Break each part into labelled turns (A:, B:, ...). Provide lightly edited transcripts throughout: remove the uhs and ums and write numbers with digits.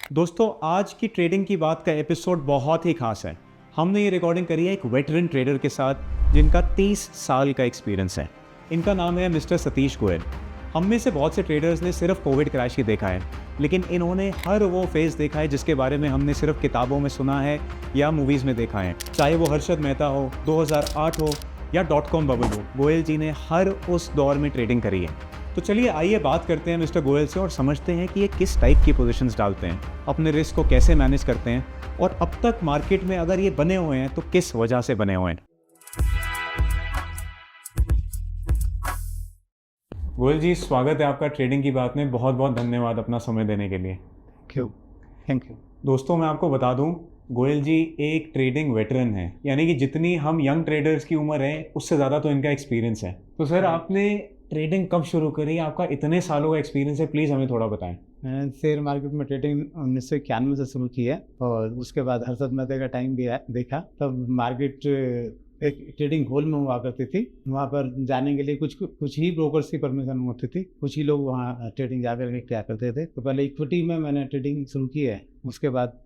A: दोस्तों, आज की ट्रेडिंग की बात का एपिसोड बहुत ही खास है। हमने ये रिकॉर्डिंग करी है एक वेटरन ट्रेडर के साथ जिनका 30 साल का एक्सपीरियंस है। इनका नाम है मिस्टर सतीश गोयल। हम में से बहुत से ट्रेडर्स ने सिर्फ कोविड क्रैश ही देखा है, लेकिन इन्होंने हर वो फेज़ देखा है जिसके बारे में हमने सिर्फ किताबों में सुना है या मूवीज़ में देखा है। चाहे वो हर्षद मेहता हो, 2008 हो या .com बबल हो, गोयल जी ने हर उस दौर में ट्रेडिंग करी है। तो चलिए आइए बात करते हैं मिस्टर गोयल से और समझते हैं कि ये किस टाइप की पोजीशंस डालते हैं, अपने रिस्क को कैसे मैनेज करते हैं और अब तक मार्केट में अगर ये बने हुए हैं तो किस वजह से बने हुए हैं। गोयल जी, स्वागत है आपका ट्रेडिंग की बात में। बहुत बहुत धन्यवाद अपना समय देने के लिए।
B: Thank you.
A: दोस्तों, मैं आपको बता दूं, गोयल जी एक ट्रेडिंग वेटरन है, यानी कि जितनी हम यंग ट्रेडर्स की उम्र है उससे ज़्यादा तो इनका एक्सपीरियंस है। तो सर, आपने ट्रेडिंग कब शुरू करी? आपका इतने सालों का एक्सपीरियंस है, प्लीज़ हमें थोड़ा बताएं।
B: मैंने शेयर मार्केट में ट्रेडिंग 1991 से शुरू की है और उसके बाद हर्षद मेहता का टाइम भी देखा। तब मार्केट एक ट्रेडिंग हॉल में हुआ करती थी। वहाँ पर जाने के लिए कुछ ही ब्रोकर्स की परमिशन होती थी, कुछ ही लोग वहाँ ट्रेडिंग जाकर के क्या करते थे। तो पहले इक्विटी में मैंने ट्रेडिंग शुरू की है, उसके बाद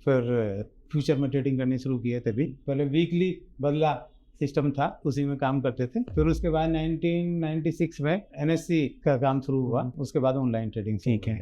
B: फिर फ्यूचर में ट्रेडिंग करनी शुरू की है। तभी पहले वीकली बदला सिस्टम था, उसी में काम करते थे। फिर उसके बाद 1996 में NSE का काम शुरू हुआ, उसके बाद ऑनलाइन ट्रेडिंग।
A: ठीक है,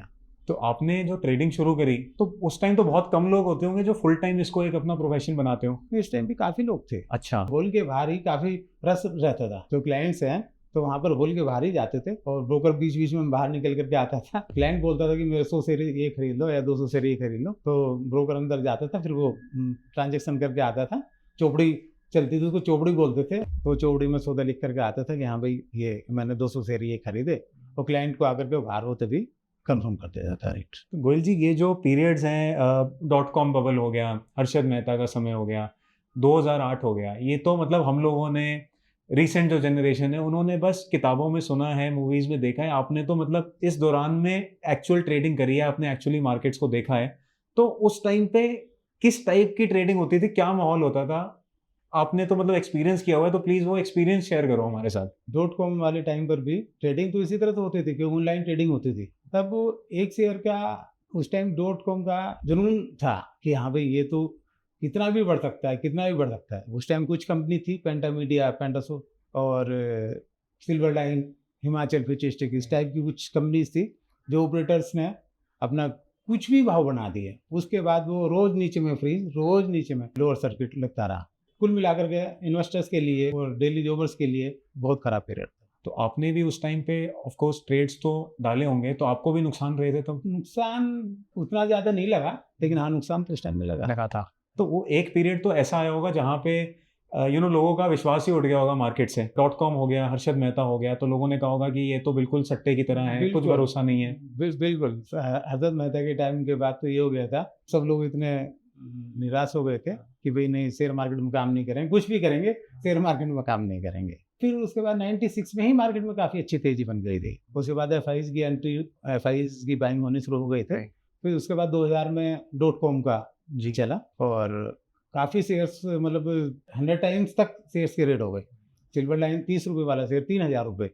A: तो आपने जो ट्रेडिंग शुरू करी तो उस टाइम तो बहुत कम लोग होते होंगे जो फुल टाइम इसको एक अपना प्रोफेशन बनाते हो।
B: इस टाइम भी काफ़ी लोग थे।
A: अच्छा।
B: हॉल के बाहर ही काफ़ी रश रहता था। जो क्लाइंट्स हैं तो वहाँ पर हॉल के बाहर ही जाते थे और ब्रोकर बीच बीच में बाहर निकल करके आता था। क्लाइंट बोलता था कि मेरे 100 शेयर ये खरीद लो या 200 शेयर ये खरीद लो, तो ब्रोकर अंदर जाता था, फिर वो ट्रांजेक्शन करके आता था। चोपड़ी चलती थी, उसको चोपड़ी बोलते थे। तो चोपड़ी में सौदा लिख करके आता था कि हाँ भाई ये मैंने 200 शेयर ये खरीदे, और क्लाइंट को आकर के बाहर होते भी कंफर्म कर दिया जाता है।
A: तो गोयल जी, ये जो पीरियड्स हैं, .com बबल हो गया, हर्षद मेहता का समय हो गया, 2008 हो गया, ये तो मतलब हम लोगों ने रिसेंट जो जनरेशन है उन्होंने बस किताबों में सुना है, मूवीज़ में देखा है। आपने तो मतलब इस दौरान में एक्चुअल ट्रेडिंग करी है, आपने एक्चुअली मार्केट्स को देखा है। तो उस टाइम पे किस टाइप की ट्रेडिंग होती थी, क्या माहौल होता था? आपने तो मतलब एक्सपीरियंस किया हुआ है, तो प्लीज़ वो एक्सपीरियंस शेयर करो हमारे साथ।
B: .com वाले टाइम पर भी ट्रेडिंग तो इसी तरह से होती थी कि ऑनलाइन ट्रेडिंग होती थी। तब एक शेयर का उस टाइम .com का जुनून था कि हाँ भाई ये तो कितना भी बढ़ सकता है, कितना भी बढ़ सकता है। उस टाइम कुछ कंपनी थी, पेंटा मीडिया, पेंटासो और सिल्वर लाइन, हिमाचल फ्यूचरिस्टिक, इस टाइप की कुछ कंपनीज थी जो ऑपरेटर्स ने अपना कुछ भी भाव बना दिए। उसके बाद वो रोज नीचे में फ्रीज, रोज नीचे में लोअर सर्किट लगता रहा। कुल मिलाकर के इन्वेस्टर्स के लिए और डेली जॉबर्स के लिए बहुत खराब पीरियड था।
A: तो आपने भी उस टाइम पे ऑफ कोर्स ट्रेड्स तो डाले होंगे, तो आपको भी नुकसान रहे थे? तो
B: नुकसान उतना ज़्यादा नहीं लगा, लेकिन हाँ नुकसान तो इस टाइम में लगा था।
A: तो वो एक पीरियड तो ऐसा आया होगा जहाँ पे लोगों का विश्वास ही उठ गया होगा मार्केट से। .com हो गया, हर्षद मेहता हो गया, तो लोगों ने कहा होगा कि ये तो बिल्कुल सट्टे की तरह है, कुछ भरोसा नहीं है।
B: बिल्कुल हर्षद मेहता के टाइम के बाद तो ये हो गया था, सब लोग इतने निराश हो गए थे कि भाई नहीं, शेयर मार्केट में काम नहीं करेंगे, कुछ भी करेंगे शेयर मार्केट में काम नहीं करेंगे। फिर उसके बाद 96 में ही मार्केट में काफ़ी अच्छी तेजी बन गई थी। उसके बाद FIs की बाइंग होनी शुरू हो गई थे। फिर उसके बाद 2000 में .com का जी चला और काफ़ी शेयर्स, मतलब 100 टाइम्स तक शेयर्स के रेट हो गए। सिल्वर लाइन 30 रुपये वाला शेयर 3000 रुपये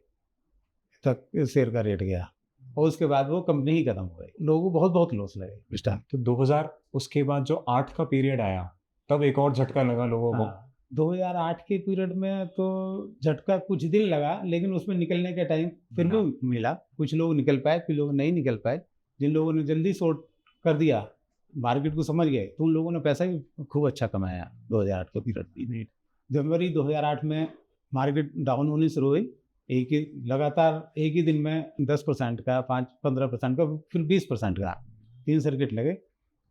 B: तक शेयर का रेट गया और उसके बाद वो कंपनी ही खत्म हो गई। लोगों को बहुत बहुत लॉस लगे इस टाइम।
A: तो 2000 उसके बाद जो 8 का पीरियड आया, तब एक और झटका लगा लोगों को।
B: 2008 के पीरियड में तो झटका कुछ दिन लगा, लेकिन उसमें निकलने के टाइम फिर भी मिला। कुछ लोग निकल पाए, कुछ लोग नहीं निकल पाए। जिन लोगों ने जल्दी शॉर्ट कर दिया, मार्केट को समझ गए, तो उन लोगों ने पैसा भी खूब अच्छा कमाया 2008 के पीरियड में। जनवरी 2008 में मार्केट डाउन होनी शुरू हुई। लगातार एक ही दिन में 10% का, 5-15% का, फिर 20% का 3 सर्किट लगे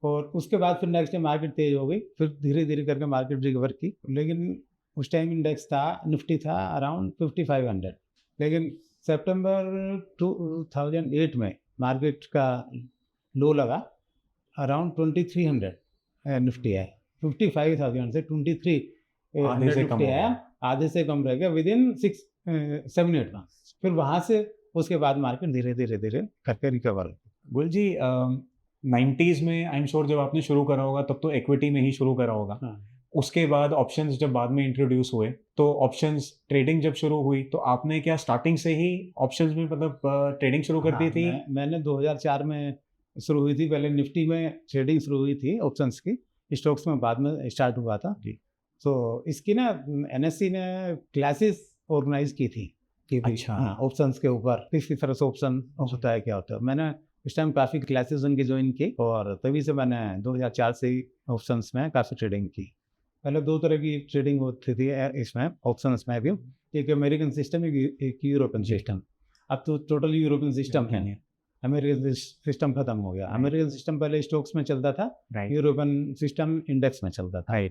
B: और उसके बाद फिर नेक्स्ट डे मार्केट तेज हो गई। फिर धीरे धीरे करके मार्केट रिकवर की, लेकिन उस टाइम इंडेक्स था, निफ्टी था अराउंड 5500। लेकिन सितंबर 2008 में मार्केट का लो लगा अराउंड 2300। निफ्टी है 55,000 से 2300 निफ्टी आया, आधे से कम रह गया विद इन 6-7-8 मंथ्स। फिर वहाँ से उसके बाद मार्केट धीरे धीरे करके रिकवर।
A: गोयल जी, 90s में आई एम श्योर जब आपने शुरू करा होगा तब तो इक्विटी में ही शुरू करा होगा। उसके बाद ऑप्शंस जब बाद में इंट्रोड्यूस हुए, तो ऑप्शंस ट्रेडिंग जब शुरू हुई, तो आपने क्या स्टार्टिंग से ही ऑप्शंस में मतलब ट्रेडिंग शुरू कर दी थी?
B: मैंने 2004 में शुरू हुई थी, पहले निफ्टी में ट्रेडिंग शुरू हुई थी ऑप्शंस की, स्टॉक्स में बाद में स्टार्ट हुआ था। तो इसकी ना एनएससी ने क्लासेस ऑर्गेनाइज की थी कि
A: अच्छा।
B: हाँ, ऑप्शंस के ऊपर किस तरह से ऑप्शन होता है, क्या होता है। मैंने उस टाइम काफ़ी क्लासेस उनकी ज्वाइन की और तभी से मैंने 2004 से ही ऑप्शंस में काफ़ी ट्रेडिंग की। पहले 2 तरह की ट्रेडिंग होती थी इसमें ऑप्शंस में भी, एक अमेरिकन सिस्टम, एक यूरोपियन सिस्टम। अब तो टोटल यूरोपियन सिस्टम है, अमेरिकन सिस्टम खत्म हो गया। अमेरिकन सिस्टम पहले स्टॉक्स में चलता था, यूरोपियन सिस्टम इंडेक्स में चलता था।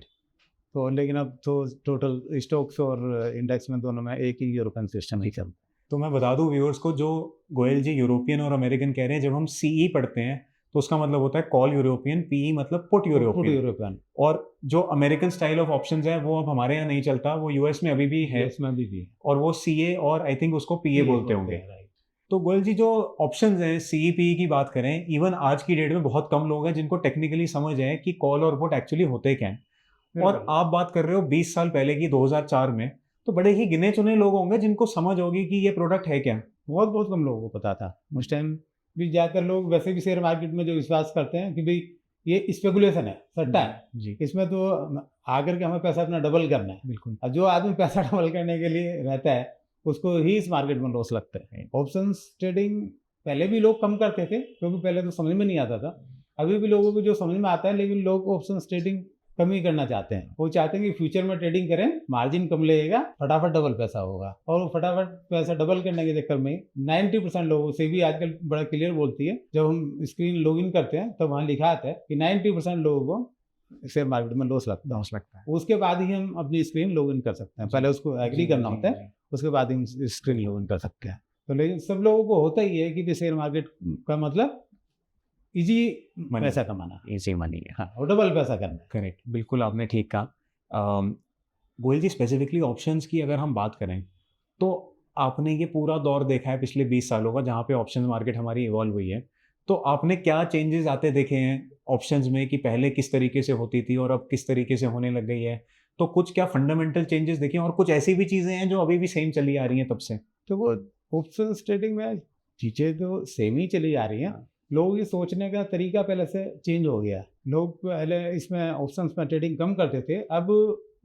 B: तो लेकिन अब तो टोटल स्टॉक्स और इंडेक्स में दोनों में एक ही यूरोपियन सिस्टम ही चलता है।
A: तो मैं बता दूं व्यूअर्स को, जो गोयल जी यूरोपियन और अमेरिकन कह रहे हैं, जब हम सीई पढ़ते हैं तो उसका मतलब होता है कॉल यूरोपियन, पीई मतलब पुट यूरोपियन। और जो अमेरिकन स्टाइल ऑफ ऑप्शंस है वो अब हमारे यहाँ नहीं चलता, वो यूएस में अभी भी है, और वो सीए और आई थिंक उसको पीए बोलते होंगे। तो गोयल जी, जो ऑप्शंस हैं सीई पीई की बात करें, इवन आज की डेट में बहुत कम लोग हैं जिनको टेक्निकली समझ है कि कॉल और पुट एक्चुअली होते क्या हैं। और आप बात कर रहे हो 20 साल पहले की, 2004 में, तो बड़े ही गिने चुने लोग होंगे जिनको समझ होगी कि ये प्रोडक्ट है क्या।
B: बहुत कम लोगों को पता था उस टाइम भी। ज़्यादातर लोग वैसे भी शेयर मार्केट में जो विश्वास करते हैं कि भाई ये स्पेकुलेशन है, सट्टा है जी, इसमें तो आकर के हमें पैसा अपना डबल करना है। बिल्कुल। और जो आदमी पैसा डबल करने के लिए रहता है उसको ही इस मार्केट में लॉस लगता है। ऑप्शंस ट्रेडिंग पहले भी लोग कम करते थे क्योंकि पहले तो समझ में नहीं आता था। अभी भी लोगों को जो समझ में आता है, लेकिन लोग ऑप्शंस ट्रेडिंग कम ही करना चाहते हैं। वो चाहते हैं कि फ्यूचर में ट्रेडिंग करें, मार्जिन कम लगेगा, फटाफट डबल पैसा होगा। और वो फटाफट पैसा डबल करने के चक्कर में 90% लोगों से भी आजकल बड़ा क्लियर बोलती है, जब हम स्क्रीन लॉगिन करते हैं तो वहाँ लिखा आता है कि 90% लोगों को शेयर मार्केट में लॉस लगता है। उसके बाद ही हम अपनी स्क्रीन लॉगिन कर सकते हैं। पहले उसको एग्री करना होता है, उसके बाद ही हम स्क्रीन लॉगिन कर सकते हैं। तो लेकिन सब लोगों को होता ही है कि शेयर मार्केट का मतलब इजी पैसा कमाना,
A: इजी मनी है,
B: हाँ, और डबल पैसा करना।
A: करेक्ट, बिल्कुल आपने ठीक कहा। गोयल जी, स्पेसिफिकली ऑप्शंस की अगर हम बात करें तो आपने ये पूरा दौर देखा है पिछले 20 सालों का जहाँ पे ऑप्शन मार्केट हमारी इवॉल्व हुई है। तो आपने क्या चेंजेस आते देखे हैं ऑप्शंस में, कि पहले किस तरीके से होती थी और अब किस तरीके से होने लग गई है? तो कुछ क्या फंडामेंटल चेंजेस देखे, और कुछ ऐसी भी चीज़ें हैं जो अभी भी सेम चली आ रही हैं तब से?
B: तो वो ऑप्शन ट्रेडिंग में चीज़ें तो सेम ही चली आ रही हैं। लोग ये सोचने का तरीका पहले से चेंज हो गया। लोग पहले इसमें ऑप्शंस में ट्रेडिंग कम करते थे, अब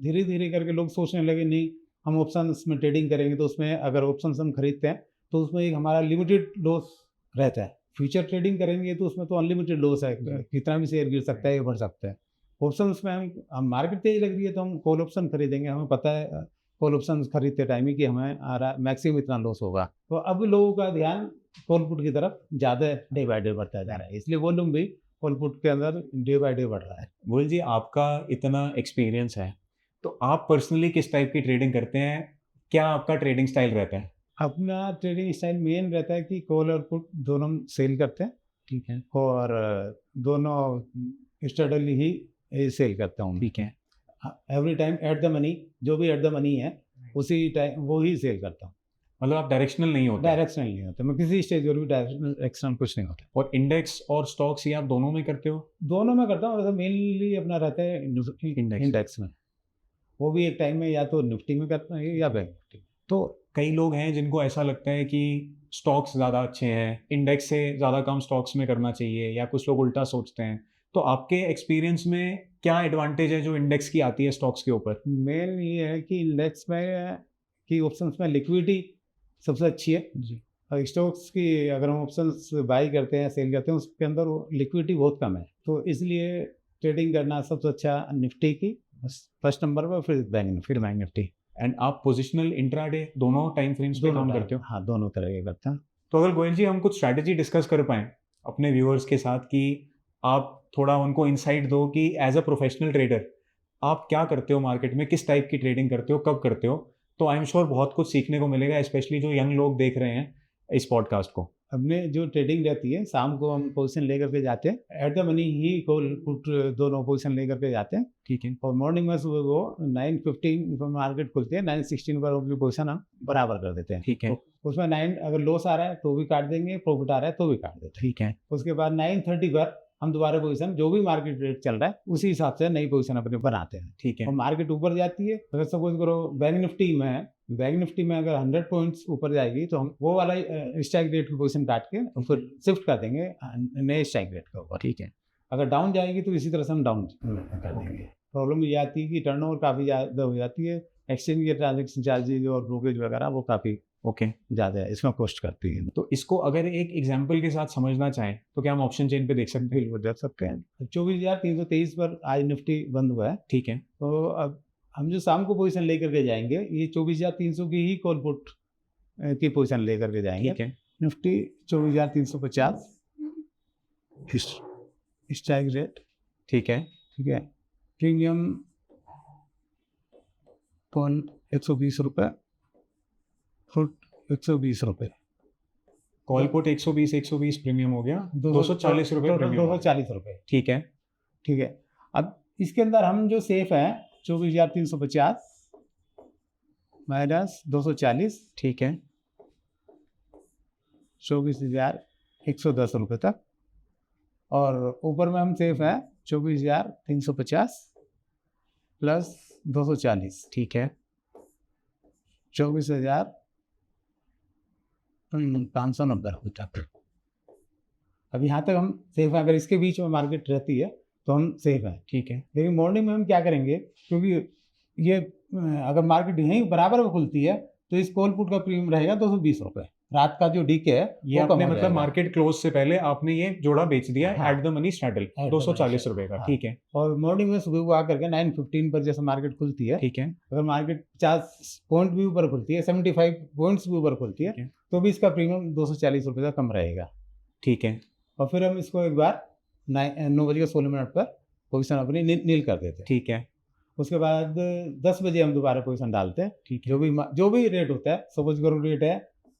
B: धीरे धीरे करके लोग सोचने लगे नहीं, हम ऑप्शंस में ट्रेडिंग करेंगे तो उसमें अगर ऑप्शंस हम खरीदते हैं तो उसमें एक हमारा लिमिटेड लॉस रहता है। फ्यूचर ट्रेडिंग करेंगे तो उसमें तो अनलिमिटेड लॉस है, कितना भी शेयर गिर सकता है या बढ़ सकता है। ऑप्शंस में हम मार्केट तेज लग रही है तो हम कॉल ऑप्शन खरीदेंगे, हमें पता है कॉल ऑप्शन खरीदते टाइम ही कि हमें आ रहा मैक्सिमम इतना लॉस होगा। तो अब लोगों का ध्यान कॉल पुट की तरफ ज़्यादा डे बाय डे बढ़ता जा रहा है, इसलिए वॉल्यूम भी कॉल पुट के अंदर डे बाय डे बढ़ रहा है।
A: गोयल जी, आपका इतना एक्सपीरियंस है तो आप पर्सनली किस टाइप की ट्रेडिंग करते हैं? क्या आपका ट्रेडिंग स्टाइल रहता है?
B: अपना ट्रेडिंग स्टाइल मेन रहता है कि कॉल और पुट दोनों सेल करते हैं,
A: ठीक है,
B: और दोनों स्टडली ही सेल करता हूँ,
A: ठीक है।
B: Every time at the money, जो भी एट द मनी है उसी टाइम वो ही सेल करता हूँ।
A: मतलब आप डायरेक्शनल नहीं होते?
B: डायरेक्शनल नहीं होता, मैं किसी स्टेज पर भी डायरेक्शनल कुछ नहीं होता।
A: और इंडेक्स और स्टॉक्स ये आप दोनों में करते हो?
B: दोनों में करता हूँ, वैसे मेनली अपना रहता है इंडेक्स में। वो भी एक टाइम में या तो निफ्टी में करता है या बैंक निफ्टी।
A: तो कई लोग हैं जिनको ऐसा लगता है कि स्टॉक्स ज़्यादा अच्छे हैं, इंडेक्स से ज़्यादा काम स्टॉक्स में करना चाहिए, या कुछ लोग उल्टा सोचते हैं। तो आपके एक्सपीरियंस में क्या एडवांटेज है जो इंडेक्स की आती है स्टॉक्स के ऊपर?
B: मेन ये है कि इंडेक्स में की ऑप्शंस में लिक्विडिटी सबसे अच्छी है जी। और स्टॉक्स की अगर हम ऑप्शंस बाई करते हैं सेल करते हैं उसके अंदर लिक्विडिटी बहुत कम है, तो इसलिए ट्रेडिंग करना सबसे अच्छा निफ्टी की फर्स्ट नंबर पर, फिर बैंक निफ्टी।
A: एंड आप पोजिशनल, इंट्राडे दोनों टाइम फ्रेम्स पे काम करते हो?
B: हाँ, दोनों तरह के करते हैं।
A: तो अगर गोयल जी हम कुछ स्ट्रैटेजी डिस्कस कर पाएँ अपने व्यूअर्स के साथ, कि आप थोड़ा उनको इंसाइट दो कि एज अ प्रोफेशनल ट्रेडर आप क्या करते हो मार्केट में, किस टाइप की ट्रेडिंग करते हो, कब करते हो, तो आई एम श्योर बहुत कुछ सीखने को मिलेगा, स्पेशली जो यंग लोग देख रहे हैं इस पॉडकास्ट को।
B: हमने जो ट्रेडिंग रहती है, शाम को हम पोजीशन लेकर के जाते हैं, at the money he call put दोनों पोजीशन लेकर के जाते हैं, ठीक है। और मॉर्निंग में सुबह को 9:15 पर मार्केट खुलती है, 9:16 पर अपनी पोजीशन हम बराबर कर देते हैं,
A: ठीक है।
B: तो उसमें 9 अगर लॉस आ रहा है तो भी काट देंगे, प्रॉफिट आ रहा है तो भी काट देते हैं,
A: ठीक है।
B: उसके बाद 9:30 पर हम दोबारा पोजीशन जो भी मार्केट रेट चल रहा है उसी हिसाब से नई पोजीशन अपने बनाते हैं, ठीक है। और मार्केट ऊपर जाती है, अगर सपोज करो बैंक निफ्टी में बैंक निफ्टी में अगर 100 पॉइंट्स ऊपर जाएगी तो हम वो वाला स्ट्राइक रेट की पोजीशन काट के फिर शिफ्ट कर देंगे नए स्ट्राइक रेट के ऊपर।
A: ठीक है।
B: अगर डाउन जाएगी तो इसी तरह से हम डाउन कर देंगे। प्रॉब्लम ये आती है कि टर्नओवर काफ़ी ज़्यादा हो जाती है, एक्सचेंज के ट्रांजेक्शन चार्जेज और ब्रोकरेज वगैरह वो काफ़ी
A: ओके।
B: ज़्यादा है, इसमें कॉस्ट करती है।
A: तो इसको अगर एक एग्जांपल के साथ समझना चाहें तो क्या हम ऑप्शन चेन पे देख सकते हैं?
B: बिल्कुल वो देख सकते हैं। 24,323 पर आज निफ्टी बंद हुआ है।
A: ठीक है।
B: तो अब हम जो शाम को पोजीशन लेकर के जाएंगे ये 24,300 की ही कॉल पुट की पोजीशन लेकर के जाएंगे।
A: ठीक है।
B: Nifty 24,350 strike rate.
A: ठीक है।
B: ठीक है। प्रीमियम 120 रुपये, फुट 120 रुपये।
A: कॉल पुट 120 प्रीमियम हो गया, 240 रुपये प्रीमियम।
B: 240 रुपये।
A: ठीक है।
B: ठीक है। अब इसके अंदर हम जो सेफ है 24,350 माइनस 240।
A: ठीक है।
B: 24,110 रुपये तक। और ऊपर में हम सेफ है 24,350 प्लस 240।
A: ठीक है।
B: 24,590 रुपये तक। अब यहाँ तक हम सेफ हैं। अगर इसके बीच में मार्केट रहती है तो हम सेफ हैं।
A: ठीक है।
B: लेकिन मॉर्निंग में हम क्या करेंगे, क्योंकि ये अगर मार्केट यहीं बराबर में खुलती है तो इस कॉल पुट का प्रीमियम रहेगा 220 रुपये। रात का जो डीके है
A: ये आपने मतलब मार्केट क्लोज से पहले आपने ये जोड़ा बेच दिया एट द मनी स्टार्टल 240 रुपये का। ठीक है।
B: और मॉर्निंग में सुबह को आकर के 9:15 पर जैसे मार्केट खुलती है,
A: ठीक है,
B: अगर मार्केट 50 पॉइंट भी ऊपर खुलती है, 75 पॉइंट्स भी ऊपर खुलती है, तो भी इसका प्रीमियम 240 रुपये का कम रहेगा।
A: ठीक है।
B: और फिर हम इसको एक बार 9:16 पर पोजीशन अपनी नील कर देते हैं।
A: ठीक है।
B: उसके बाद 10 बजे हम दोबारा पोजीशन डालते हैं।
A: ठीक है।
B: जो भी रेट होता है, सपोज करो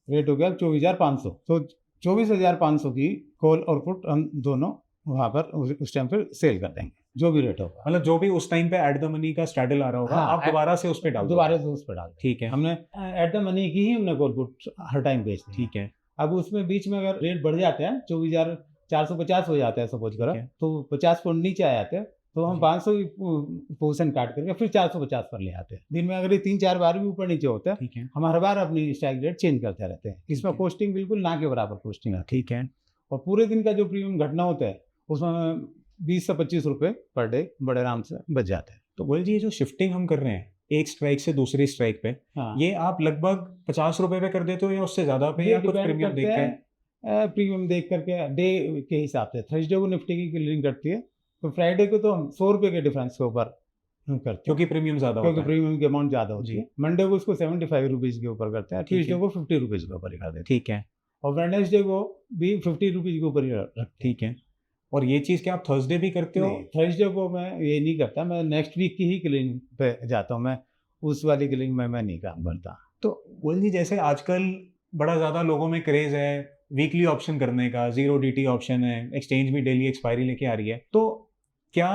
B: रेट हो गया 24,500, तो 24,500 की कॉल और पुट हम दोनों वहाँ पर उस टाइम पर सेल कर देंगे, जो भी रेट होगा।
A: मतलब जो भी उस टाइम पे एट द मनी का स्ट्रैडल आ रहा होगा, आप दोबारा से उस पे डाल
B: दोबारा से उस पर डाल।
A: ठीक है।
B: हमने एट द मनी की ही हमने कॉल पुट हर टाइम बेच दी।
A: ठीक है।
B: अब उसमें बीच में अगर रेट बढ़ जाते हैं 24,450 हो जाता है सपोज करो, तो 50 पॉइंट नीचे आ जाते हैं, तो हम 500 की पोजीशन काट करके फिर 450 पर ले आते हैं। दिन में अगर ये 3-4 बार भी ऊपर नीचे होता है, हम हर बार अपनी स्ट्राइक रेट चेंज करते रहते हैं। इसमें कॉस्टिंग बिल्कुल ना के बराबर कॉस्टिंग है।
A: ठीक है।
B: और पूरे दिन का जो प्रीमियम घटना होता है उसमें 20 से 25 रुपये पर डे बड़े आराम से बच जाते हैं।
A: तो गोयल जी, ये जो शिफ्टिंग हम कर रहे हैं एक स्ट्राइक से दूसरी स्ट्राइक पे, ये आप लगभग 50 रुपये पे कर देते हो या उससे ज्यादा पे, या कुछ प्रीमियम देख के?
B: प्रीमियम देख करके डे के हिसाब से। थर्सडे को निफ्टी की क्लियरिंग करती है, तो फ्राइडे को तो हम 100 रुपये के डिफरेंस के ऊपर करते हैं,
A: क्योंकि प्रीमियम ज़्यादा होता है।
B: क्योंकि प्रीमियम की अमाउंट ज़्यादा होती है। मंडे को उसको 75 रुपीज़ के ऊपर करते हैं, ट्यूजडे को 50 रुपीज़ के ऊपर ही कर देते हैं।
A: ठीक है। और
B: वेडनेसडे को भी 50 रुपीज़ के ऊपर ही रखते हैं।
A: ठीक है। और ये चीज़ क्या आप थर्सडे भी करते हो?
B: थर्सडे को मैं ये नहीं करता, मैं नेक्स्ट वीक की ही क्लियरिंग पे जाता हूँ। मैं उस वाली क्लियरिंग में मैं नहीं काम करता।
A: तो गोयल जी, जैसे आजकल बड़ा ज़्यादा लोगों में क्रेज़ है वीकली ऑप्शन करने का, 0 DT ऑप्शन है, एक्सचेंज भी डेली एक्सपायरी लेके आ रही है, तो क्या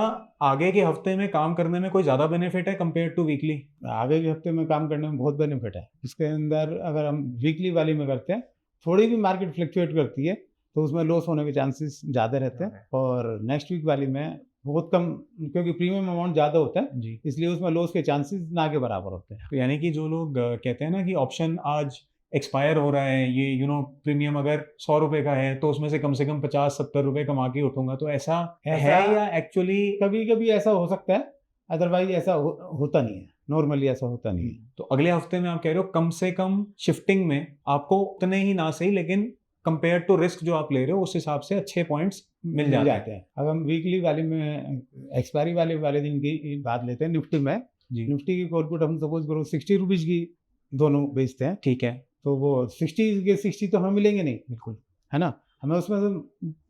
A: आगे के हफ्ते में काम करने में कोई ज़्यादा बेनिफिट है कंपेयर टू वीकली?
B: आगे के हफ्ते में काम करने में बहुत बेनिफिट है। इसके अंदर अगर हम वीकली वाली में करते हैं, थोड़ी भी मार्केट फ्लक्चुएट करती है तो उसमें लॉस होने के चांसेस ज़्यादा रहते हैं। और नेक्स्ट वीक वाली में बहुत कम, क्योंकि प्रीमियम अमाउंट ज़्यादा होता है जी, इसलिए उसमें लॉस के चांसेस ना के बराबर होते हैं।
A: तो यानी कि जो लोग कहते हैं ना कि ऑप्शन आज एक्सपायर हो रहा है, ये प्रीमियम अगर 100 रुपये का है तो उसमें से कम 50-70 रुपये कमा के उठूंगा, तो ऐसा है या एक्चुअली
B: कभी कभी ऐसा हो सकता है, अदरवाइज ऐसा होता नहीं है, नॉर्मली ऐसा होता नहीं है।
A: तो अगले हफ्ते में आप कह रहे हो कम से कम शिफ्टिंग में आपको उतने ही ना सही, लेकिन कंपेयर टू रिस्क जो आप ले रहे हो उस हिसाब से अच्छे पॉइंट्स मिल जाते हैं।
B: अब हम वीकली वाले में एक्सपायरी वाले दिन की बात लेते हैं। निफ्टी में निफ्टी की कॉल पुट हम सपोज करो 60 रुपीज़ की दोनों बेचते हैं। ठीक है। तो वो 60 के 60 तो हमें मिलेंगे नहीं, बिल्कुल, है ना। हमें उसमें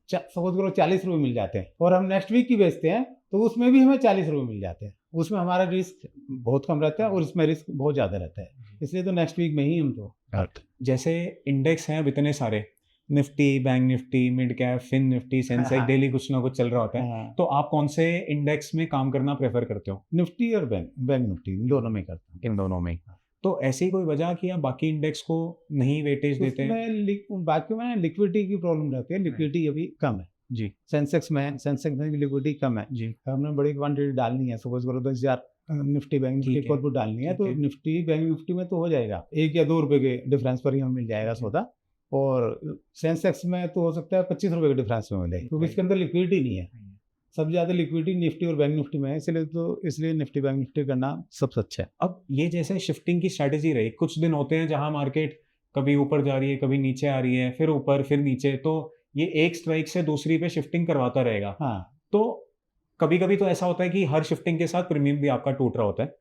B: सपोज करो 40 रुपये मिल जाते हैं, और हम नेक्स्ट वीक की बेचते हैं तो उसमें भी हमें 40 रुपये मिल जाते हैं। उसमें हमारा रिस्क बहुत कम रहता है और इसमें रिस्क बहुत ज़्यादा रहता है, इसलिए तो नेक्स्ट वीक में ही हम तो करते हैं।
A: जैसे इंडेक्स हैं अब इतने सारे, Nifty, bank Nifty, mid cap, Fin Nifty, Sensex, daily कुछ ना कुछ चल रहा होता है, तो आप कौन से इंडेक्स में काम करना प्रेफर करते हो?
B: निफ्टी और बैंक निफ्टी, दोनों में करता हूँ।
A: इन दोनों में। तो ऐसी कोई वजह कि आप बाकी इंडेक्स को नहीं वेटेज देते हैं?
B: बाकी में लिक्विडिटी की प्रॉब्लम रहती है, लिक्विडिटी अभी कम है जी। सेंसेक्स में भी लिक्विडिटी कम है जी। हमने बड़ी क्वांटिटी डालनी है, सपोज करो 10,000 निफ्टी बैंक
A: ठीक
B: निफ्टी
A: है,
B: कॉर्पोरेट डालनी है
A: ठीक
B: तो
A: है।
B: निफ्टी बैंक निफ्टी में तो हो जाएगा 1 या 2 रुपए के डिफरेंस पर ही हमें मिल जाएगा सौदा। और सेंसेक्स में तो हो सकता है 25 रुपए के डिफरेंस में मिले, क्योंकि इसके अंदर लिक्विडिटी नहीं है। सबसे ज़्यादा लिक्विडिटी निफ्टी और बैंक निफ्टी में है, इसलिए निफ्टी बैंक निफ्टी करना सबसे अच्छा है।
A: अब ये जैसे शिफ्टिंग की स्ट्रैटेजी रही, कुछ दिन होते हैं जहां मार्केट कभी ऊपर जा रही है, कभी नीचे आ रही है, फिर ऊपर फिर नीचे, तो ये एक स्ट्राइक से दूसरी पे शिफ्टिंग करवाता रहेगा।
B: हाँ,
A: तो कभी कभी तो ऐसा होता है कि हर शिफ्टिंग के साथ प्रीमियम भी आपका टूट रहा होता है,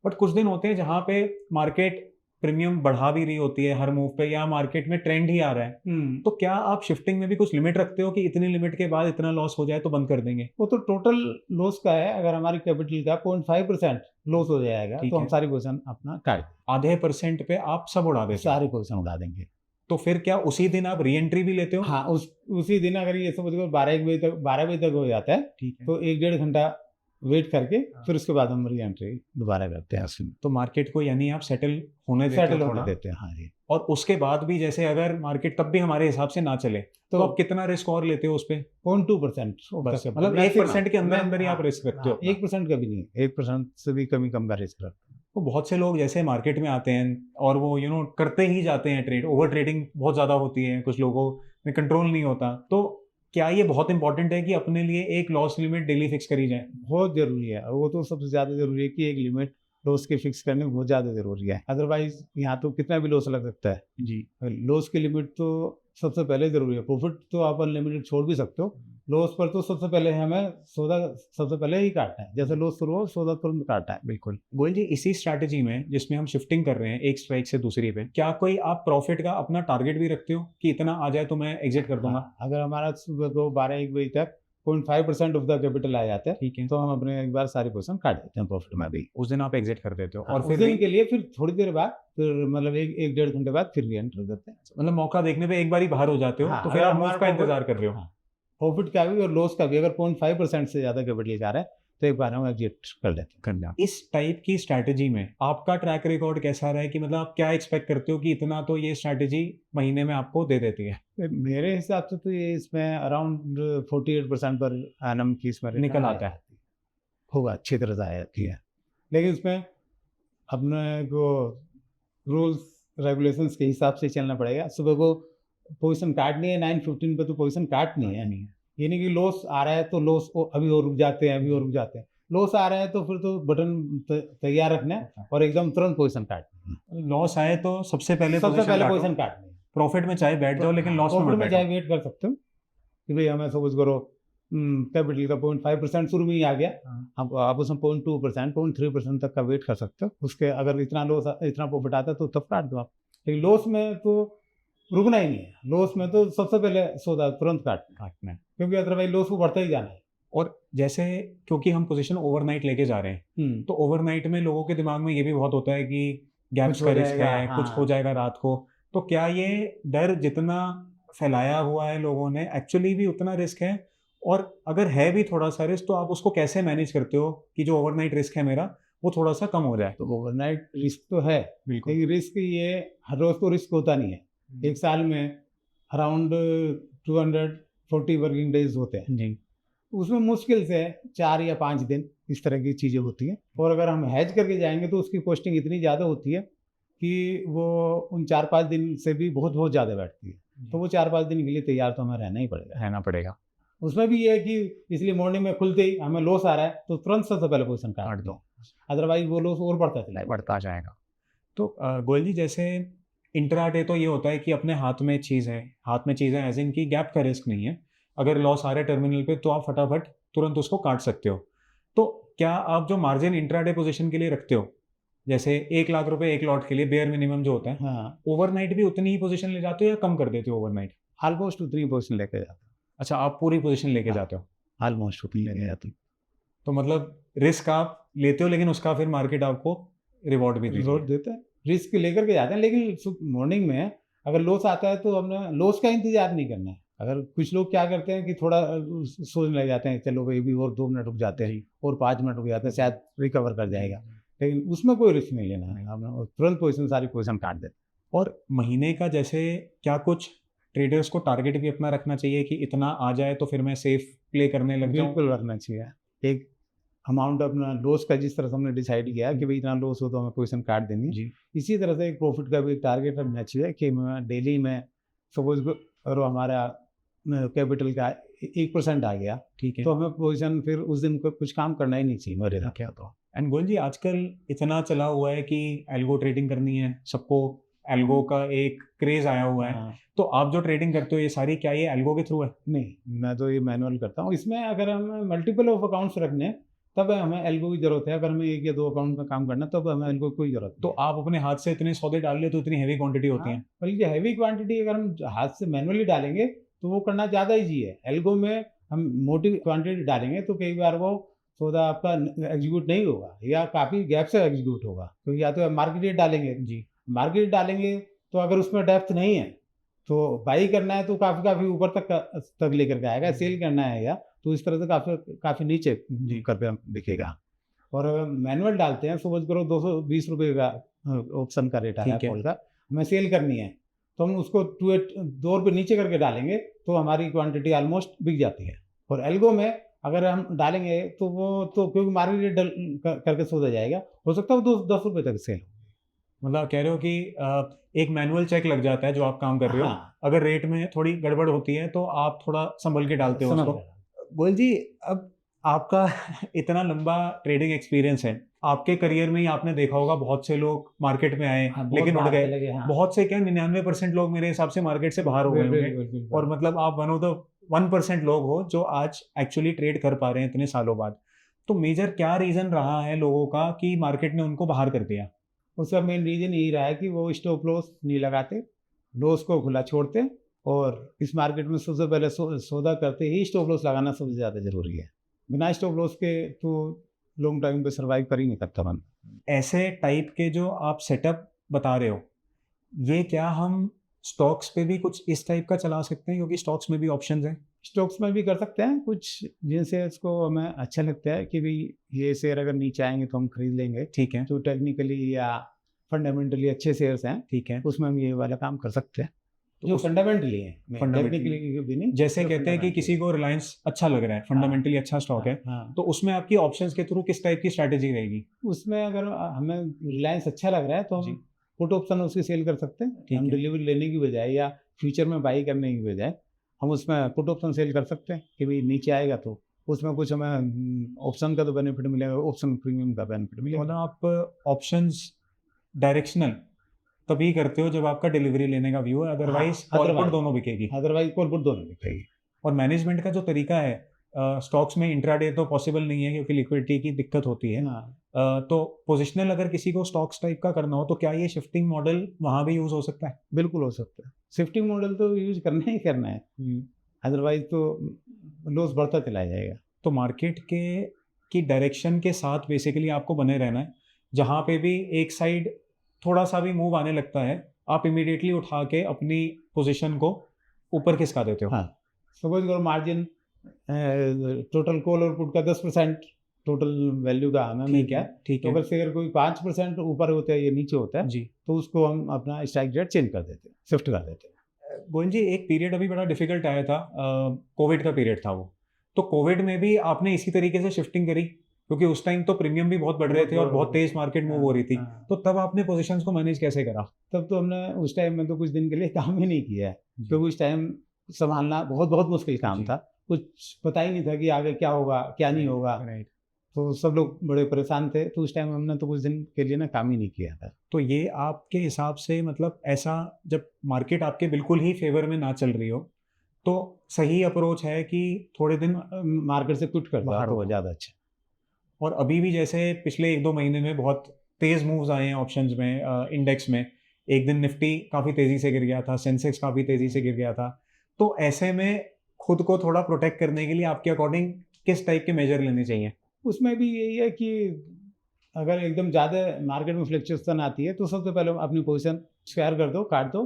A: बट कुछ दिन होते हैं जहां पे मार्केट प्रीमियम बढ़ा भी रही होती है हर मूव पे, या मार्केट में ट्रेंड ही आ रहा है। तो क्या आप शिफ्टिंग में भी कुछ लिमिट रखते हो कि इतनी लिमिट के बाद इतना लॉस हो जाए तो बंद कर देंगे?
B: वो तो टोटल लॉस का है। अगर हमारी कैपिटल का 0.5% लॉस हो जाएगा
A: ठीक
B: तो हम
A: है।
B: सारी पोजीशन अपना काट
A: आधे % पे आप सब उड़ा देते हो?
B: सारी पोजीशन उड़ा देंगे।
A: तो फिर क्या उसी दिन आप री एंट्री भी लेते हो?
B: हाँ, उसी दिन अगर ये समझ लो 12 बजे तक हो जाता है
A: ठीक है।
B: तो 1-1.5 घंटा वेट करके फिर उसके बाद हम री एंट्री दोबारा करते हैं उसमें।
A: तो मार्केट को यानी आप सेटल होने देते
B: सेटल
A: हो
B: होने
A: थोड़ा,
B: देते हैं, हाँ जी।
A: और उसके बाद भी जैसे अगर मार्केट तब भी हमारे हिसाब से ना चले तो
B: तो
A: आप कितना रिस्क और लेते हो उस पे?
B: 0.2%
A: बस, मतलब 1% के अंदर अंदर ही आप रिस्क रखते हो अपना।
B: 1% का भी नहीं, 1% से भी कम का रिस्क रखते हैं।
A: तो बहुत से लोग जैसे मार्केट में आते हैं और वो करते ही जाते हैं ट्रेड, ओवर ट्रेडिंग बहुत ज्यादा होती है, कुछ लोगों में कंट्रोल नहीं होता। तो क्या ये बहुत इंपॉर्टेंट है कि अपने लिए एक लॉस लिमिट डेली फिक्स करी जाए?
B: बहुत जरूरी है, और वो तो सबसे ज़्यादा जरूरी है कि एक लिमिट लॉस के फिक्स करने में बहुत ज़्यादा जरूरी है। अदरवाइज यहाँ तो कितना भी लॉस लग सकता है।
A: जी।
B: लॉस की लिमिट तो सबसे पहले जरूरी है। प्रॉफिट तो आप अनलिमिटेड छोड़ भी सकते हो, लॉस पर तो सबसे पहले हमें सौदा सबसे पहले ही काटना है। जैसे लॉस शुरू हो सौदा तुरंत काटना है।
A: बिल्कुल गोयल जी, इसी स्ट्रैटेजी में जिसमें हम शिफ्टिंग कर रहे हैं एक स्ट्राइक से दूसरी पे, क्या कोई आप प्रॉफिट का अपना टारगेट भी रखते हो कि इतना आ जाए तो मैं एग्जिट कर दूंगा?
B: हाँ, अगर हमारा सुबह को 12-1 बजे तक 0.5% ऑफ द कैपिटल आ जाता है,
A: ठीक है,
B: तो हम अपने एक बार सारी पोजीशन काट देते हैं प्रॉफिट में भी।
A: उस दिन आप एग्जिट कर देते हो।
B: हाँ,
A: और
B: उस
A: फिर
B: दिन के लिए फिर थोड़ी देर बाद फिर मतलब 1-1.5 घंटे बाद फिर री एंटर करते हैं।
A: मतलब मौका देखने पे एक बार ही बाहर हो जाते हो,
B: हाँ,
A: तो फिर
B: अगर
A: आप मूव
B: हमारा
A: का
B: profit-
A: इंतजार कर रहे हो।
B: हाँ, प्रॉफिट का भी और लॉस का भी अगर 0.5% से ज़्यादा कैपिटल जा रहा है तो एक बार हम एग्जिट कर लेते हैं।
A: करना इस टाइप की स्ट्रैटेजी में आपका ट्रैक रिकॉर्ड कैसा रहा है कि मतलब आप क्या एक्सपेक्ट करते हो कि इतना तो ये स्ट्रैटेजी महीने में आपको दे देती है?
B: मेरे हिसाब से तो ये इसमें अराउंड 48% पर एनम की इसमें return
A: निकल आता है।
B: होगा, अच्छी तरह से आती है। लेकिन इसमें अपने को रूल्स रेगुलेशंस के हिसाब से चलना पड़ेगा। सुबह को पोजीशन काटनी है 9:15 पे, तो पोजीशन काटनी है। ये नहीं कि लॉस आ रहा है तो लॉस अभी और रुक जाते हैं, अभी और रुक जाते हैं। लॉस आ रहा है तो फिर तो बटन तैयार रखना है और एकदम तुरंत पोजीशन काटनी है।
A: लॉस आए तो सबसे पहले
B: पोजीशन काटनी है।
A: प्रॉफिट में चाहे बैठ जाओ, लेकिन लॉस में
B: प्रॉफिट
A: मत
B: में
A: बैठो।
B: चाहे वेट कर सकते हो कि भाई हमें सपोज करो कैपिटल का 0.5% शुरू में ही आ गया, आप उसमें 0.2% 0.3% तक का वेट कर सकते हो। उसके अगर इतना प्रॉफिट आता है तो तब काट दो आप। लेकिन लॉस में तो रुकना ही नहीं है। लॉस में तो सबसे पहले सौदा तुरंत काटना है, क्योंकि अदरवाइज लॉस को बढ़ता ही जाना है।
A: और जैसे क्योंकि हम पोजीशन ओवरनाइट लेके जा रहे हैं, तो ओवरनाइट में लोगों के दिमाग में ये भी बहुत होता है कि गैप्स का रिस्क है, कुछ हो जाएगा रात को। तो क्या ये डर जितना फैलाया हुआ है लोगों ने, एक्चुअली भी उतना रिस्क है? और अगर है भी थोड़ा सा रिस्क, तो आप उसको कैसे मैनेज करते हो कि जो ओवरनाइट रिस्क है मेरा वो थोड़ा सा कम हो जाए?
B: तो ओवरनाइट रिस्क तो है,
A: बिल्कुल।
B: लेकिन रिस्क ये हर रोज तो रिस्क होता नहीं है। एक साल में अराउंड 240 वर्किंग डेज होते हैं
A: जी।
B: उसमें मुश्किल से 4 या 5 दिन इस तरह की चीज़ें होती हैं। और अगर हम हैज करके जाएंगे तो उसकी कॉस्टिंग इतनी ज़्यादा होती है कि वो उन 4-5 दिन से भी बहुत बहुत ज़्यादा बैठती है। तो वो 4-5 दिन के लिए तैयार तो हमें रहना ही पड़ेगा। उसमें भी ये है कि इसलिए मॉर्निंग में खुलते ही हमें लॉस आ रहा है तो तुरंत सबसे पहले पोजीशन काट दो, अदरवाइज वो लॉस और बढ़ता जाएगा।
A: तो गोयल जी, जैसे इंट्राडे तो ये होता है कि अपने हाथ में चीज़ है एज इन की गैप का रिस्क नहीं है। अगर लॉस आ रहा है टर्मिनल पे तो आप फटाफट तुरंत उसको काट सकते हो। तो क्या आप जो मार्जिन इंट्राडे पोजीशन के लिए रखते हो, जैसे 1 लाख रुपए एक लॉट के लिए बेयर मिनिमम जो होता है,
B: हाँ,
A: ओवरनाइट भी उतनी ही पोजीशन ले जाते हो या कम कर देते हो ओवरनाइट?
B: ऑलमोस्ट उतनी पोजीशन लेके जाते हो।
A: अच्छा, आप पूरी पोजीशन लेके जाते हो?
B: ऑलमोस्ट उतनी लेके जाते हो।
A: तो मतलब रिस्क आप लेते हो, लेकिन उसका फिर मार्केट आपको रिवॉर्ड भी
B: देता है। रिस्क लेकर के जाते हैं, लेकिन मॉर्निंग में अगर लॉस आता है तो हमने लॉस का इंतजार नहीं करना है। अगर कुछ लोग क्या करते हैं कि थोड़ा सोचने लग जाते हैं, चलो भाई भी और 2 मिनट रुक जाते हैं और 5 मिनट रुक जाते हैं, शायद रिकवर कर जाएगा। लेकिन उसमें कोई रिस्क नहीं लेना है, हमने तुरंत सारी पोजीशन काट देते।
A: और महीने का जैसे क्या कुछ ट्रेडर्स को टारगेट भी अपना रखना चाहिए कि इतना आ जाए तो फिर मैं सेफ प्ले करने लग जाऊं?
B: बिल्कुल रखना चाहिए। एक अमाउंट अपना लॉस का जिस तरह से हमने डिसाइड किया कि भाई इतना लॉस हो तो हमें पोजीशन काट देनी है,
A: जी
B: इसी तरह से एक प्रॉफिट का भी एक टारगेट हमने अचीव है कि मैं डेली में सपोज करो हमारा कैपिटल का 1% आ गया,
A: ठीक है।
B: तो हमें पोजीशन फिर उस दिन को कुछ काम करना ही नहीं चाहिए मेरे हिसाब से तो।
A: एंड गोयल जी, आजकल इतना चला हुआ है कि एल्गो ट्रेडिंग करनी है सबको, एल्गो का एक क्रेज आया हुआ है।
B: हाँ,
A: तो आप जो ट्रेडिंग करते हो ये सारी क्या ये एल्गो के थ्रू है?
B: नहीं, मैं तो ये मैनुअल करता हूँ। इसमें अगर हमें मल्टीपल ऑफ अकाउंट्स रखने हैं तब हमें एल्गो की जरूरत है। अगर हमें 1 या 2 अकाउंट में काम करना है तब हमें एल्गो की कोई जरूरत
A: तो
B: नहीं है।
A: आप अपने हाथ से इतने सौदे डाल ले तो इतनी हैवी क्वांटिटी होती
B: हाँ,
A: है?
B: बल्कि हैवी क्वांटिटी अगर हम हाथ से मैनुअली डालेंगे तो वो करना ज़्यादा ईजी है। एल्गो में हम मोटी क्वांटिटी डालेंगे तो कई बार वो सौदा आपका एग्जीक्यूट नहीं होगा या काफ़ी गैप से एग्जीक्यूट होगा, क्योंकि या तो मार्केट रेट डालेंगे,
A: जी
B: मार्केट डालेंगे तो अगर उसमें डेप्थ नहीं है तो बाई करना है तो काफ़ी ऊपर तक लेकर के आएगा, सेल करना है या तो इस तरह से काफ़ी नीचे कर पे दिखेगा। और मैनुअल डालते हैं, सपोज करो 220 रुपये का ऑप्शन का रेट आया
A: ठीक है।
B: कॉल का, हमें सेल करनी है तो हम उसको 2 रुपये नीचे करके डालेंगे तो हमारी क्वांटिटी ऑलमोस्ट बिक जाती है। और एल्गो में अगर हम डालेंगे तो वो तो क्योंकि मार्केट रेट करके सौदा जाएगा, हो सकता है वो 10 रुपये तक सेल।
A: मतलब कह रहे हो कि एक मैनुअल चेक लग जाता है जो आप काम कर रहे हो।
B: हाँ,
A: अगर रेट में थोड़ी गड़बड़ होती है तो आप थोड़ा संभल के डालते हो
B: समझ
A: उसको।
B: गए।
A: गोयल जी, अब आपका इतना लंबा ट्रेडिंग एक्सपीरियंस है, आपके करियर में ही आपने देखा होगा बहुत से लोग मार्केट में आए
B: हाँ, बहुत
A: लेकिन उड़
B: बाहर
A: गए।
B: चले गए, हाँ।
A: बहुत से क्या 99% लोग मेरे हिसाब से मार्केट से बाहर हो गए होंगे।
B: बिल्कुल, बिल्कुल।
A: और मतलब आप वन ऑफ द 1% लोग हो जो आज एक्चुअली ट्रेड कर पा रहे हैं इतने सालों बाद। तो मेजर क्या रीजन रहा है लोगों का कि मार्केट ने उनको बाहर कर दिया?
B: उसका मेन रीज़न यही रहा है कि वो स्टॉप लॉस नहीं लगाते, लॉस को खुला छोड़ते, और इस मार्केट में सबसे पहले सौदा करते ही स्टॉप लॉस लगाना सबसे ज़्यादा ज़रूरी है। बिना स्टॉप लॉस के तो लॉन्ग टाइम पे सर्वाइव कर ही नहीं सकता बंदा।
A: ऐसे टाइप के जो आप सेटअप बता रहे हो, ये क्या हम स्टॉक्स पे भी कुछ इस टाइप का चला सकते हैं, क्योंकि स्टॉक्स में भी ऑप्शंस हैं?
B: स्टॉक्स में भी कर सकते हैं कुछ जिन शेयर्स को हमें अच्छा लगता है कि भाई ये शेयर अगर नीचे आएंगे तो हम खरीद लेंगे,
A: ठीक है,
B: जो टेक्निकली या फंडामेंटली अच्छे शेयर्स हैं,
A: ठीक है।
B: उसमें हम ये वाला काम कर सकते हैं
A: तो
B: जो
A: उस
B: फंडामेंटली है,
A: fundamentally-
B: टेक्निकली भी नहीं।
A: जैसे
B: जो
A: कहते हैं कि
B: fundamental
A: किसी को रिलायंस अच्छा लग रहा है, फंडामेंटली अच्छा स्टॉक है,
B: हाँ,
A: तो उसमें आपकी ऑप्शंस के थ्रू किस टाइप की स्ट्रैटेजी रहेगी?
B: उसमें अगर हमें रिलायंस अच्छा लग रहा है तो
A: जी।
B: हम पुट ऑप्शन उसकी सेल कर सकते हैं।
A: ठीक
B: हम
A: है।
B: डिलीवरी लेने की बजाय या फ्यूचर में बाई करने की बजाय हम उसमें पुट ऑप्शन सेल कर सकते हैं कि भाई नीचे आएगा तो उसमें कुछ हमें ऑप्शन का तो बेनिफिट मिलेगा, ऑप्शन प्रीमियम का बेनिफिट मिलेगा।
A: मतलब आप ऑप्शंस डायरेक्शनल तभी करते हो जब आपका डिलीवरी लेने का व्यू है, अदरवाइज
B: हाँ,
A: कॉल पुट
B: otherwise-
A: दोनों बिकेगी।
B: अदरवाइज कॉल पुट दोनों बिकेगी।
A: और मैनेजमेंट का जो तरीका है, स्टॉक्स में इंट्राडे तो पॉसिबल नहीं है क्योंकि लिक्विडिटी की दिक्कत होती है।
B: हाँ,
A: तो पोजिशनल अगर किसी को स्टॉक्स टाइप का करना हो तो क्या ये शिफ्टिंग मॉडल वहाँ भी यूज हो सकता है?
B: बिल्कुल हो सकता है। शिफ्टिंग मॉडल तो यूज करना ही करना है, अदरवाइज तो लॉस बढ़ता चला जाएगा।
A: तो मार्केट के की डायरेक्शन के साथ बेसिकली आपको बने रहना है। जहाँ पे भी एक साइड थोड़ा सा भी मूव आने लगता है, आप इमीडिएटली उठा के अपनी पोजीशन को ऊपर खिसका देते हो।
B: हाँ, सपोज करो मार्जिन टोटल कॉल और पुट का 10% टोटल वैल्यू का हमें मिल गया,
A: ठीक
B: तो
A: है
B: अगर शेयर कोई 5% ऊपर होता है या नीचे होता है
A: जी।
B: तो उसको हम अपना स्ट्राइक रेट चेंज कर देते हैं, शिफ्ट कर देते हैं।
A: गोविंद जी, एक पीरियड अभी बड़ा डिफिकल्ट आया था, कोविड का पीरियड था वो। तो कोविड में भी आपने इसी तरीके से शिफ्टिंग करी, क्योंकि उस टाइम तो प्रीमियम भी बहुत बढ़ रहे थे और बहुत तेज मार्केट मूव हो रही थी।
B: हाँ,
A: तो तब आपने पोजीशंस को मैनेज कैसे करा?
B: तब तो हमने उस टाइम में तो कुछ दिन के लिए काम ही नहीं किया है,
A: जी।
B: क्योंकि उस टाइम संभालना बहुत बहुत मुश्किल काम
A: जी।
B: था। कुछ पता ही नहीं था कि आगे क्या होगा क्या नहीं होगा,
A: राइट।
B: तो सब लोग बड़े परेशान थे। तो उस टाइम हमने तो कुछ दिन के लिए ना काम ही नहीं किया था।
A: तो ये आपके हिसाब से मतलब ऐसा, जब मार्केट आपके बिल्कुल ही फेवर में ना चल रही हो तो सही अप्रोच है कि थोड़े दिन
B: मार्केट से क्विट कर दो
A: बाहर
B: तो
A: हो।
B: वो ज़्यादा अच्छा।
A: और अभी भी जैसे पिछले 1-2 महीने में बहुत तेज मूव्स आए हैं ऑप्शंस में, इंडेक्स में। एक दिन निफ्टी काफ़ी तेज़ी से गिर गया था, सेंसेक्स काफ़ी तेज़ी से गिर गया था। तो ऐसे में खुद को थोड़ा प्रोटेक्ट करने के लिए आपके अकॉर्डिंग किस टाइप के मेजर लेने चाहिए?
B: उसमें भी यही है कि अगर एकदम ज़्यादा मार्केट में फ्लक्चुएशन आती है तो सबसे पहले अपनी पोजीशन शेयर कर दो, काट दो,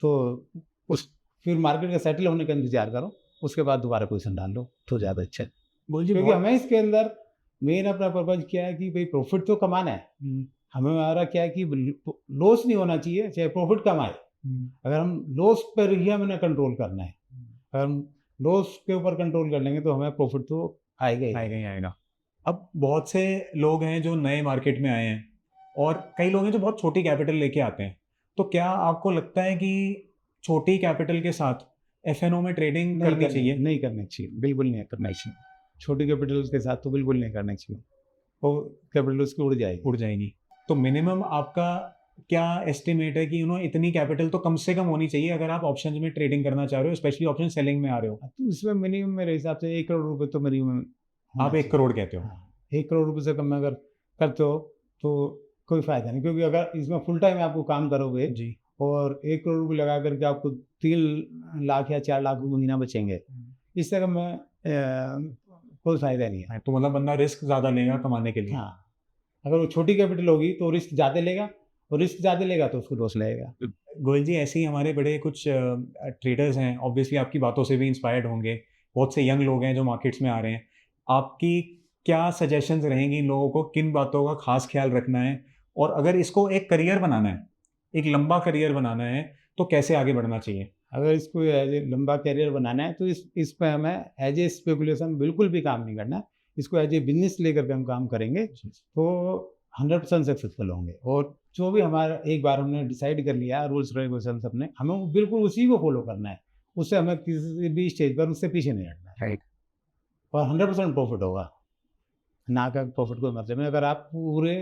B: तो उस फिर मार्केट का सेटल होने का इंतजार करो, उसके बाद दोबारा पोजीशन डाल लो तो ज़्यादा अच्छा है। क्योंकि हमें इसके अंदर मेन अपना पर्पज क्या है कि भाई प्रॉफिट तो कमाना है, हमें हमारा क्या है कि लॉस नहीं होना चाहिए, चाहे प्रॉफिट कमाए। अगर हम लॉस पर ही हमें कंट्रोल करना है, अगर हम लॉस के ऊपर कंट्रोल कर लेंगे तो हमें प्रॉफिट तो आएगा ही
A: आएगा ही आएगा। अब बहुत से लोग हैं जो नए मार्केट में आए हैं और कई लोग हैं जो बहुत छोटी कैपिटल लेके आते हैं, तो क्या आपको लगता है कि छोटी कैपिटल के साथ एफएनओ में ट्रेडिंग करनी चाहिए?
B: नहीं करनी चाहिए, बिल्कुल नहीं करना चाहिए। छोटी कैपिटल के साथ तो बिल्कुल नहीं करना चाहिए, वो कैपिटल उसकी उड़ जाएगी।
A: तो मिनिमम आपका क्या एस्टिमेट है कि इतनी कैपिटल तो कम से कम होनी चाहिए अगर आप ऑप्शंस में ट्रेडिंग करना चाह रहे हो, स्पेशली ऑप्शन सेलिंग में आ रहे हो?
B: तो इसमें मिनिमम मेरे हिसाब से 1 करोड़ रुपए तो मिनिमम।
A: आप 1 करोड़ कहते हो?
B: 1 करोड़ रुपए से कम में अगर करते हो तो कोई फायदा नहीं, क्योंकि अगर इसमें फुल टाइम आपको काम करोगे
A: जी।
B: और 1 करोड़ रुपये लगा करके आपको 3 लाख या 4 लाख रुपये महीना बचेंगे, इस तरह में कोई फायदा नहीं है।
A: तो मतलब बंदा रिस्क ज़्यादा लेगा कमाने के लिए।
B: हाँ, अगर वो छोटी कैपिटल होगी तो रिस्क ज़्यादा लेगा, और रिस्क ज़्यादा लेगा तो उसको लॉस लगेगा।
A: गोयल जी, ऐसे ही हमारे बड़े कुछ ट्रेडर्स हैं, ऑब्वियसली आपकी बातों से भी इंस्पायर्ड होंगे, बहुत से यंग लोग हैं जो मार्केट्स में आ रहे हैं। आपकी क्या सजेशंस रहेंगी इन लोगों को, किन बातों का खास ख्याल रखना है, और अगर इसको एक करियर बनाना है, एक लंबा करियर बनाना है, तो कैसे आगे बढ़ना चाहिए?
B: अगर इसको एज ए लंबा करियर बनाना है तो इस पर हमें एज ए स्पेकुलेशन बिल्कुल भी काम नहीं करना। इसको एज ए बिजनेस लेकर के हम काम करेंगे तो 100% सक्सेसफुल होंगे। और जो भी हमारा एक बार हमने डिसाइड कर लिया रूल्स रेगुलेशन अपने, हमें बिल्कुल उसी को फॉलो करना है, उससे हमें किसी भी स्टेज पर उससे पीछे नहीं हटना है।
A: राइट।
B: और 100% प्रॉफिट होगा, ना का प्रॉफिट को मतलब में अगर आप पूरे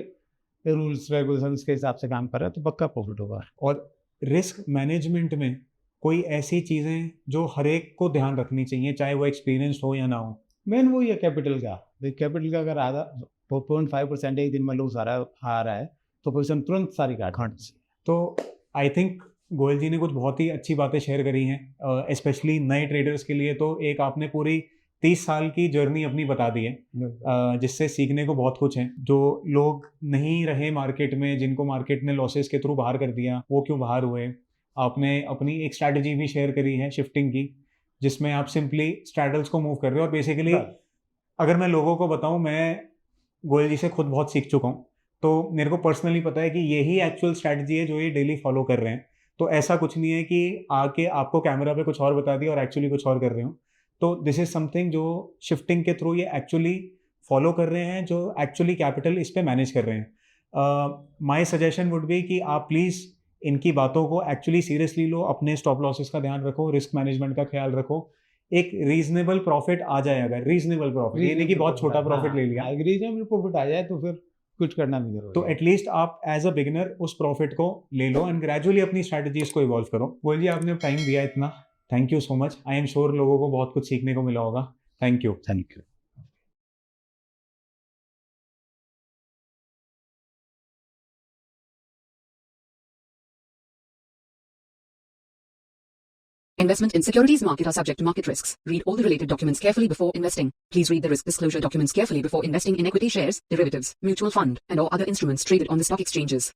B: रूल्स रेगुलेशंस के हिसाब से काम कर रहे हैं तो पक्का प्रॉफिट होगा।
A: और रिस्क मैनेजमेंट में कोई ऐसी चीज़ें जो हर एक को ध्यान रखनी चाहिए, चाहे वो एक्सपीरियंस हो या ना हो?
B: मेन वही है कैपिटल का। कैपिटल का अगर आधा 4.5% एक दिन में लॉस आ रहा है तो पोजीशन तुरंत सारी काटनी चाहिए।
A: तो आई थिंक गोयल जी ने कुछ बहुत ही अच्छी बातें शेयर करी हैं, स्पेशली नए ट्रेडर्स के लिए। तो एक आपने पूरी 30 साल की जर्नी अपनी बता दी है, जिससे सीखने को बहुत कुछ है। जो लोग नहीं रहे मार्केट में, जिनको मार्केट ने लॉसेस के थ्रू बाहर कर दिया, वो क्यों बाहर हुए। आपने अपनी एक स्ट्रैटेजी भी शेयर करी है शिफ्टिंग की, जिसमें आप सिंपली स्ट्रैडल्स को मूव कर रहे हो। और बेसिकली अगर मैं लोगों को बताऊं, मैं गोयल जी से खुद बहुत सीख चुका हूं, तो मेरे को पर्सनली पता है कि यही एक्चुअल स्ट्रैटेजी है जो ये डेली फॉलो कर रहे हैं। तो ऐसा कुछ नहीं है कि आके आपको कैमरा पे कुछ और बता दिया और एक्चुअली कुछ और कर रहे हो। तो दिस इज समथिंग जो शिफ्टिंग के थ्रू ये एक्चुअली फॉलो कर रहे हैं, जो एक्चुअली कैपिटल इस पे मैनेज कर रहे हैं। माय सजेशन वुड बी कि आप प्लीज़ इनकी बातों को एक्चुअली सीरियसली लो, अपने स्टॉप लॉसेस का ध्यान रखो, रिस्क मैनेजमेंट का ख्याल रखो। एक रीजनेबल प्रॉफिट आ जाए, अगर रीजनेबल प्रॉफिट, ये नहीं कि बहुत छोटा प्रॉफिट ले लिया,
B: रीजनेबल प्रॉफिट आ जाए तो फिर कुछ करना नहीं जरूरी।
A: तो एटलीस्ट आप एज अ बिगिनर उस प्रॉफिट को ले लो एंड ग्रेजुअली अपनी स्ट्रैटेजीज को इवॉल्व करो। गोयल जी, आपने टाइम दिया इतना, thank you so much. I am sure लोगों को बहुत कुछ सीखने को मिला होगा। Thank you.
B: Thank you.
C: Investment in securities market are subject to market risks. Read all the related documents carefully before investing. Please read the risk disclosure documents carefully before investing in equity shares, derivatives, mutual fund, and or other instruments traded on the stock exchanges.